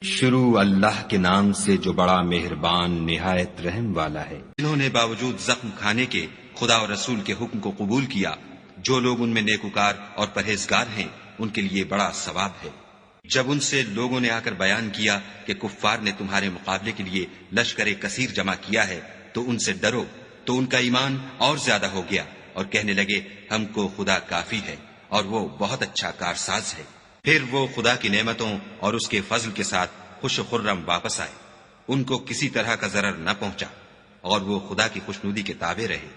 شروع اللہ کے نام سے جو بڑا مہربان نہایت رحم والا ہے۔ جنہوں نے باوجود زخم کھانے کے خدا اور رسول کے حکم کو قبول کیا، جو لوگ ان میں نیکوکار اور پرہیزگار ہیں ان کے لیے بڑا ثواب ہے۔ جب ان سے لوگوں نے آ کر بیان کیا کہ کفار نے تمہارے مقابلے کے لیے لشکر کثیر جمع کیا ہے تو ان سے ڈرو، تو ان کا ایمان اور زیادہ ہو گیا اور کہنے لگے ہم کو خدا کافی ہے اور وہ بہت اچھا کارساز ہے۔ پھر وہ خدا کی نعمتوں اور اس کے فضل کے ساتھ خوش و خرم واپس آئے، ان کو کسی طرح کا ضرر نہ پہنچا اور وہ خدا کی خوشنودی کے تابع رہے،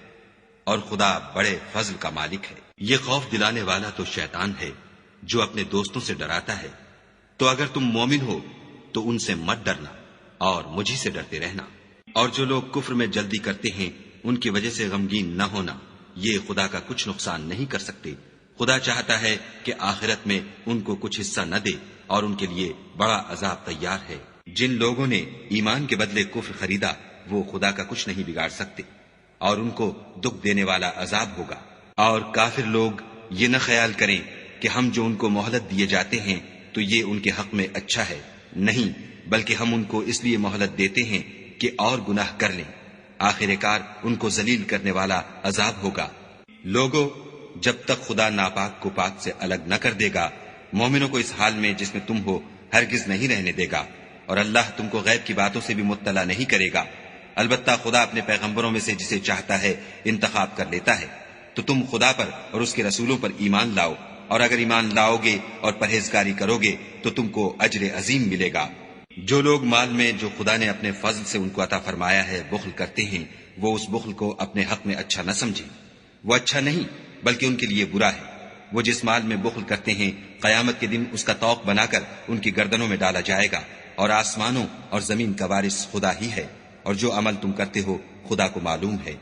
اور خدا بڑے فضل کا مالک ہے۔ یہ خوف دلانے والا تو شیطان ہے جو اپنے دوستوں سے ڈراتا ہے، تو اگر تم مومن ہو تو ان سے مت ڈرنا اور مجھی سے ڈرتے رہنا۔ اور جو لوگ کفر میں جلدی کرتے ہیں ان کی وجہ سے غمگین نہ ہونا، یہ خدا کا کچھ نقصان نہیں کر سکتے۔ خدا چاہتا ہے کہ آخرت میں ان کو کچھ حصہ نہ دے اور ان کے لیے بڑا عذاب تیار ہے۔ جن لوگوں نے ایمان کے بدلے کفر خریدا وہ خدا کا کچھ نہیں بگاڑ سکتے، اور ان کو دکھ دینے والا عذاب ہوگا۔ اور کافر لوگ یہ نہ خیال کریں کہ ہم جو ان کو مہلت دیے جاتے ہیں تو یہ ان کے حق میں اچھا ہے، نہیں، بلکہ ہم ان کو اس لیے مہلت دیتے ہیں کہ اور گناہ کر لیں، آخر کار ان کو ذلیل کرنے والا عذاب ہوگا۔ لوگوں، جب تک خدا ناپاک کو پاک سے الگ نہ کر دے گا، مومنوں کو اس حال میں جس میں تم ہو ہرگز نہیں رہنے دے گا، اور اللہ تم کو غیب کی باتوں سے بھی مطلع نہیں کرے گا۔ البتہ خدا اپنے پیغمبروں میں سے جسے چاہتا ہے انتخاب کر لیتا ہے۔ تو تم خدا پر اور اس کے رسولوں پر ایمان لاؤ، اور اگر ایمان لاؤ گے اور پرہیزگاری کرو گے تو تم کو اجر عظیم ملے گا۔ جو لوگ مال میں جو خدا نے اپنے فضل سے ان کو عطا فرمایا ہے بخل کرتے ہیں، وہ اس بخل کو اپنے حق میں اچھا نہ سمجھیں، وہ اچھا نہیں بلکہ ان کے لیے برا ہے۔ وہ جس مال میں بخل کرتے ہیں قیامت کے دن اس کا طوق بنا کر ان کی گردنوں میں ڈالا جائے گا، اور آسمانوں اور زمین کا وارث خدا ہی ہے، اور جو عمل تم کرتے ہو خدا کو معلوم ہے۔